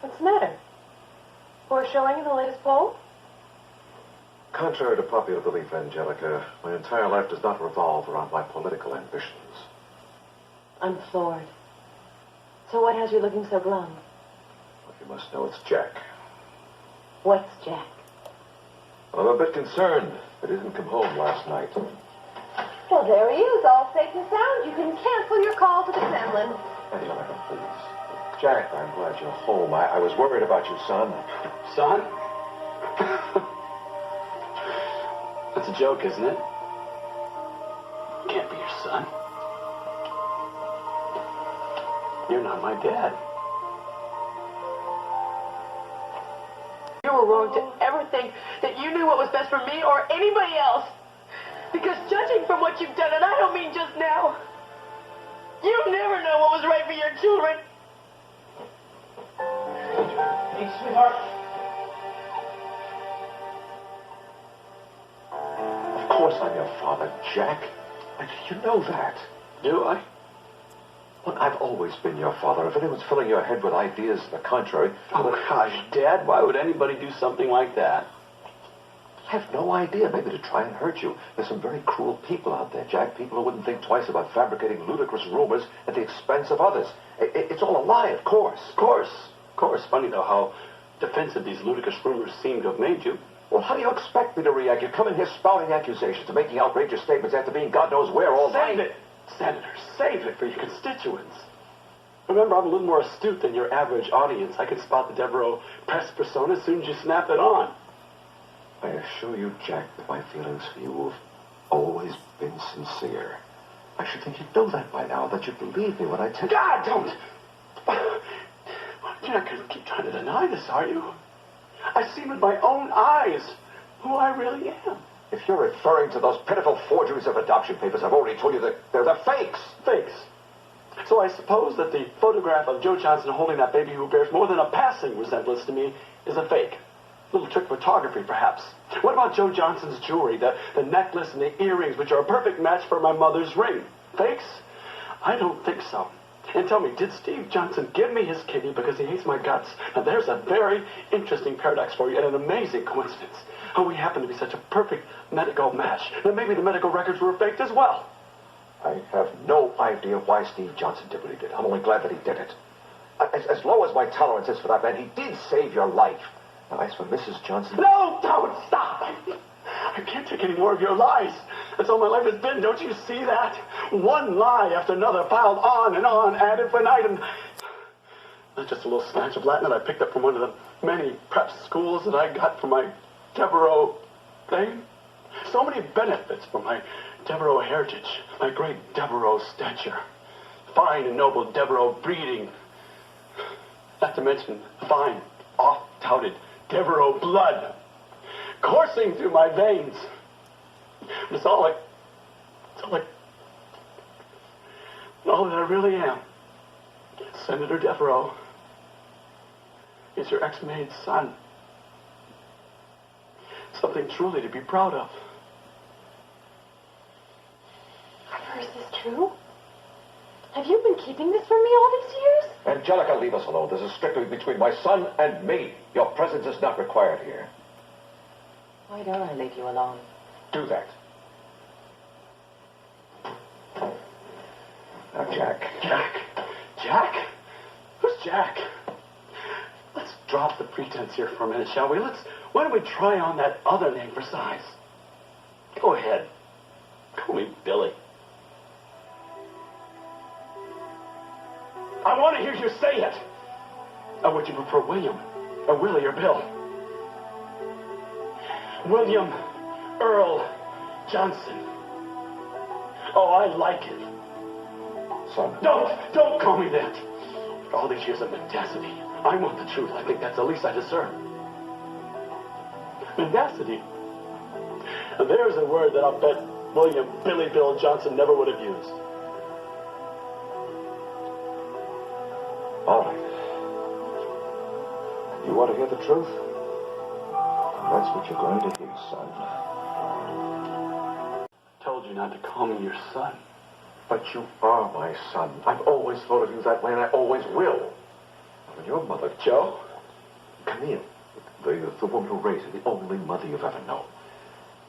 What's the matter? Poor showing in the latest poll? Contrary to popular belief, Angelica, my entire life does not revolve around my political ambitions. I'm floored. So what has you looking so glum? Well, you must know it's Jack. What's Jack? I'm a bit concerned that he didn't come home last night. Well, there he is, all safe and sound. You can cancel your call to the Kremlin. Angelica, please. Jack, I'm glad you're home. I was worried about you, son. Son? That's a joke, isn't it? Can't be your son. You're not my dad. You were wrong to ever think that you knew what was best for me or anybody else. Because judging from what you've done, and I don't mean just now, you never know what was right for your children. Hey, sweetheart. Of course I'm your father, Jack. You know that. Do I? Look, I've always been your father. If anyone's filling your head with ideas to the contrary... Oh, gosh, Dad, why would anybody do something like that? I have no idea. Maybe to try and hurt you. There's some very cruel people out there, Jack. People who wouldn't think twice about fabricating ludicrous rumors at the expense of others. It's all a lie, of course. Of course. Funny, though, how defensive these ludicrous rumors seem to have made you. Well, how do you expect me to react? You come in here spouting accusations and making outrageous statements after being God knows where all night. Save it, Senator. Save it for your constituents. Remember, I'm a little more astute than your average audience. I can spot the Deveraux press persona as soon as you snap it on. I assure you, Jack, that my feelings for you have always been sincere. I should think you'd know that by now, that you'd believe me when I tell you... God, don't! You're not going to keep trying to deny this, are you? I've seen with my own eyes who I really am. If you're referring to those pitiful forgeries of adoption papers, I've already told you that they're the fakes. Fakes. So I suppose that the photograph of Joe Johnson holding that baby who bears more than a passing resemblance to me is a fake. A little trick photography, perhaps. What about Joe Johnson's jewelry, the necklace and the earrings, which are a perfect match for my mother's ring? Fakes? I don't think so. And tell me, did Steve Johnson give me his kidney because he hates my guts? Now, there's a very interesting paradox for you and an amazing coincidence. How we happen to be such a perfect medical match. And maybe the medical records were faked as well. I have no idea why Steve Johnson did what he did. I'm only glad that he did it. As low as my tolerance is for that man, he did save your life. Now, as for Mrs. Johnson... No, don't stop! I can't take any more of your lies. That's all my life has been. Don't you see that? One lie after another piled on and on, ad infinitum. Not just a little snatch of Latin that I picked up from one of the many prep schools that I got from my Deveraux thing. So many benefits from my Deveraux heritage, my great Deveraux stature, fine and noble Deveraux breeding, not to mention fine, oft-touted Deveraux blood coursing through my veins. It's all that I really am. Senator Deveraux is your ex-maid's son. Something truly to be proud of. Arthur, is this true? Have you been keeping this from me all these years? Angelica, leave us alone. This is strictly between my son and me. Your presence is not required here. Why don't I leave you alone? Do that. Now, Jack. Jack? Who's Jack? Let's drop the pretense here for a minute, shall we? Why don't we try on that other name for size? Go ahead. Call me Billy. I want to hear you say it. Or would you prefer William, or Willie, or Bill? William Earl Johnson. Oh, I like it. Son. Don't call me that. After all these years of mendacity, I want the truth. I think that's the least I deserve. Mendacity. And there's a word that I'll bet William Billy Bill Johnson never would have used. All right. You want to hear the truth? That's what you're going to hear, son. Told you not to call me your son. But you are my son. I've always thought of you that way, and I always will. When your mother... Joe? Camille, the woman who raised her, the only mother you've ever known.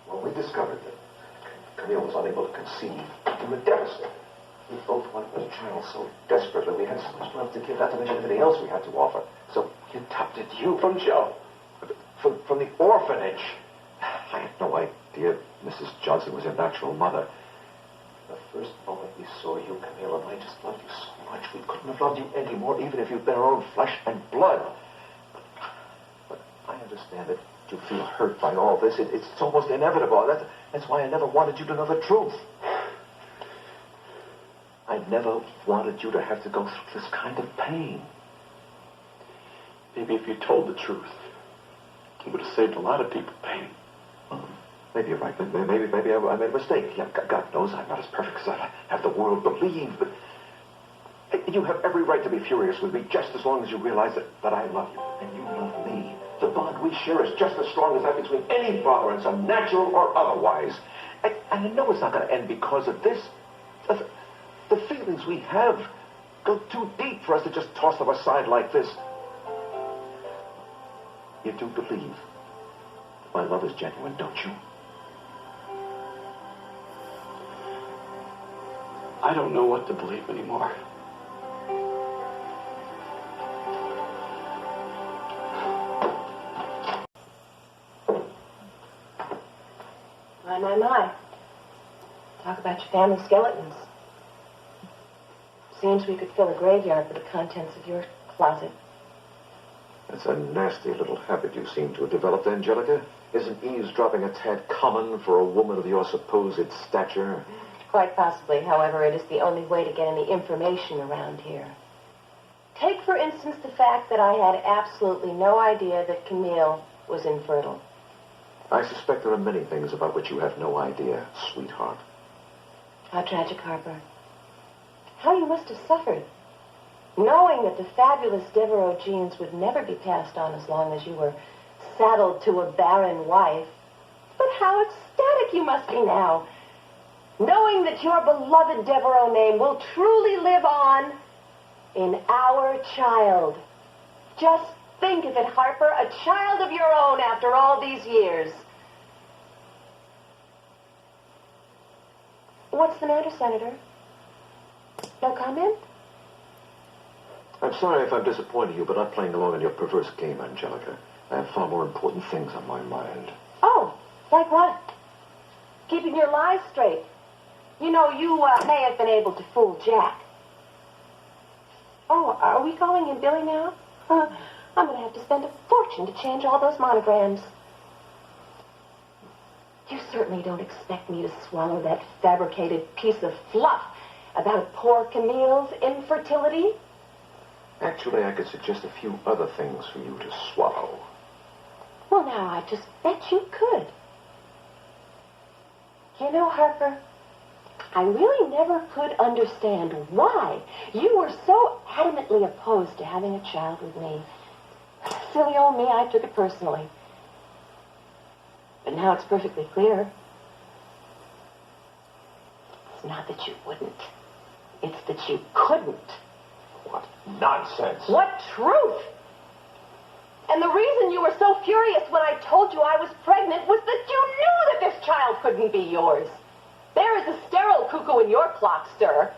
When we discovered that Camille was unable to conceive, we were devastated. We both wanted a child so desperately. We had so much love to give, not to mention everything else we had to offer. So we adopted you from Joe, from the orphanage. I had no idea Mrs. Johnson was your natural mother. The first moment we saw you, Camille, and I just loved you so much. We couldn't have loved you any more, even if you'd been our own flesh and blood. But I understand that you feel hurt by all this. It's almost inevitable. That's why I never wanted you to know the truth. I never wanted you to have to go through this kind of pain. Maybe if you told the truth, it would have saved a lot of people pain. Maybe you're right. Maybe I made a mistake. Yeah, God knows I'm not as perfect as I have the world believe. But you have every right to be furious with me just as long as you realize that I love you and you love me. The bond we share is just as strong as that between any father and son, natural or otherwise. And I know it's not going to end because of this. The feelings we have go too deep for us to just toss them aside like this. You do believe my love is genuine, don't you? I don't know what to believe anymore. My. Talk about your family skeletons. Seems we could fill a graveyard with the contents of your closet. That's a nasty little habit you seem to have developed, Angelica. Isn't eavesdropping a tad common for a woman of your supposed stature? Quite possibly. However, it is the only way to get any information around here. Take, for instance, the fact that I had absolutely no idea that Camille was infertile. I suspect there are many things about which you have no idea, sweetheart. How tragic, Harper. How you must have suffered, knowing that the fabulous Deveraux genes would never be passed on as long as you were saddled to a barren wife. But how ecstatic you must be now, knowing that your beloved Deveraux name will truly live on in our child. Just think of it, Harper, a child of your own after all these years. What's the matter, Senator? No comment? I'm sorry if I'm disappointing you, but I'm playing along in your perverse game, Angelica. I have far more important things on my mind. Oh, like what? Keeping your lies straight. You know, you may have been able to fool Jack. Oh, are we calling him Billy now? I'm going to have to spend a fortune to change all those monograms. You certainly don't expect me to swallow that fabricated piece of fluff about poor Camille's infertility? Actually, I could suggest a few other things for you to swallow. Well, now, I just bet you could. You know, Harper, I really never could understand why you were so adamantly opposed to having a child with me. Silly old me, I took it personally. But now it's perfectly clear. It's not that you wouldn't. It's that you couldn't. What nonsense. What truth! And the reason you were so furious when I told you I was pregnant was that you knew that this child couldn't be yours. There is a sterile cuckoo in your clock, sir.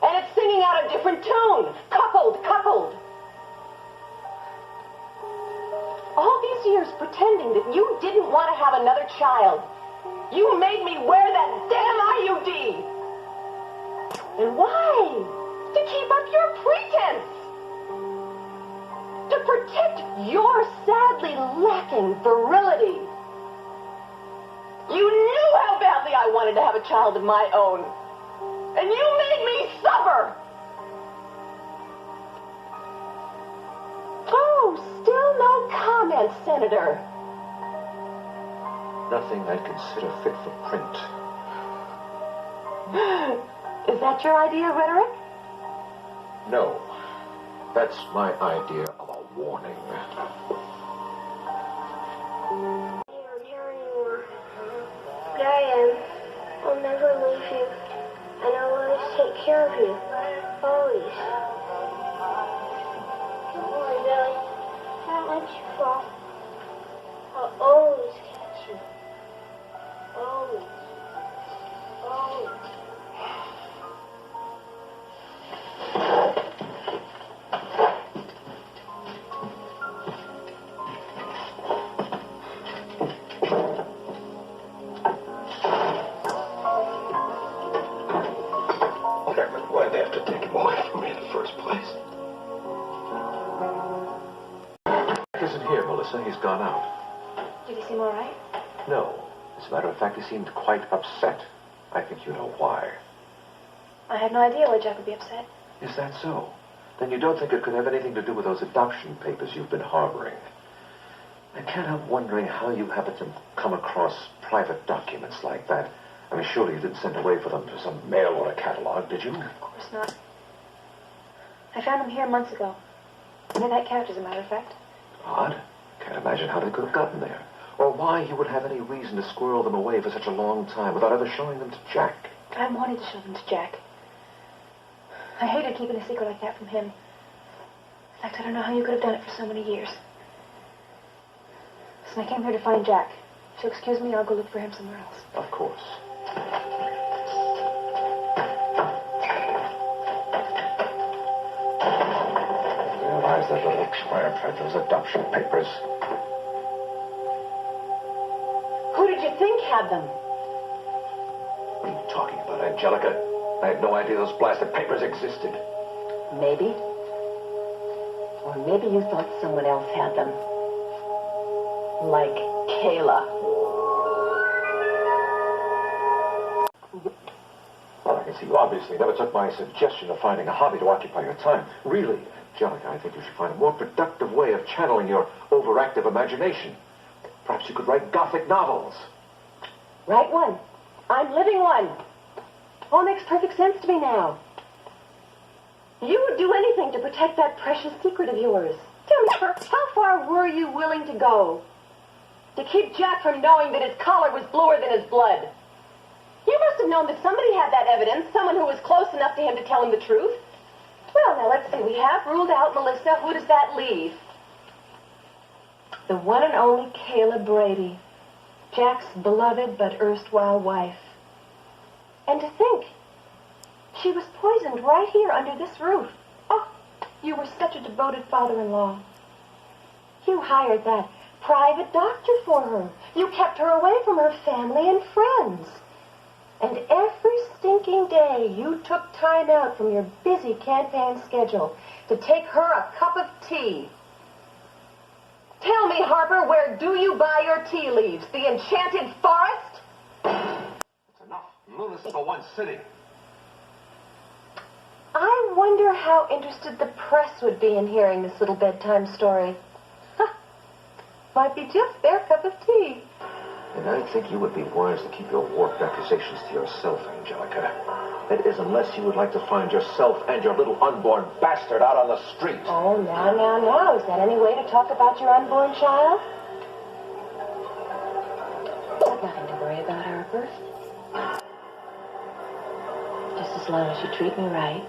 And it's singing out a different tune. Coupled. All these years pretending that you didn't want to have another child. You made me wear that damn IUD. And why? To keep up your pretense. To protect your sadly lacking virility. You knew how badly I wanted to have a child of my own. And you made me suffer. Oh, still no comment, Senator. Nothing I'd consider fit for print. Is that your idea of rhetoric? No. That's my idea of a warning. Diane, I'll never leave you, and I'll always take care of you. Always. Don't worry, Billy. I won't let let you fall. I'll always catch you. Always. Always. Why'd they have to take him away from me in the first place? He isn't here, Melissa. He's gone out. Did he seem all right? No. As a matter of fact, he seemed quite upset. I think you know why. I had no idea why Jack would be upset. Is that so? Then you don't think it could have anything to do with those adoption papers you've been harboring? I can't help wondering how you happen to come across private documents like that. I mean, surely you didn't send away for them to some mail or a catalog, did you? Of course not. I found them here months ago. Under that couch, as a matter of fact. Odd. Can't imagine how they could have gotten there. Or why you would have any reason to squirrel them away for such a long time without ever showing them to Jack. I wanted to show them to Jack. I hated keeping a secret like that from him. In fact, I don't know how you could have done it for so many years. So I came here to find Jack. If you'll excuse me, I'll go look for him somewhere else. Of course. Realize that little tramp had those adoption papers. Who did you think had them? What are you talking about, Angelica? I had no idea those blasted papers existed. Maybe. Or maybe you thought someone else had them. Like Kayla. Well, I can see you obviously never took my suggestion of finding a hobby to occupy your time. Really, Angelica, I think you should find a more productive way of channeling your overactive imagination. Perhaps you could write Gothic novels. Write one. I'm living one. All makes perfect sense to me now. You would do anything to protect that precious secret of yours. Tell me, how far were you willing to go? To keep Jack from knowing that his collar was bluer than his blood. You must have known that somebody had that evidence, someone who was close enough to him to tell him the truth. Well, now, let's see. We have ruled out Melissa. Who does that leave? The one and only Kayla Brady, Jack's beloved but erstwhile wife. And to think, she was poisoned right here under this roof. Oh, you were such a devoted father-in-law. You hired that private doctor for her. You kept her away from her family and friends. And every stinking day you took time out from your busy campaign schedule to take her a cup of tea. Tell me, Harper, where do you buy your tea leaves? The enchanted forest? That's enough. Lunacy for one sitting. I wonder how interested the press would be in hearing this little bedtime story. Might be just their cup of tea. And I think you would be wise to keep your warped accusations to yourself, Angelica. That is, unless you would like to find yourself and your little unborn bastard out on the street. Oh, now. Is that any way to talk about your unborn child? I've nothing to worry about, Harper. Just as long as you treat me right.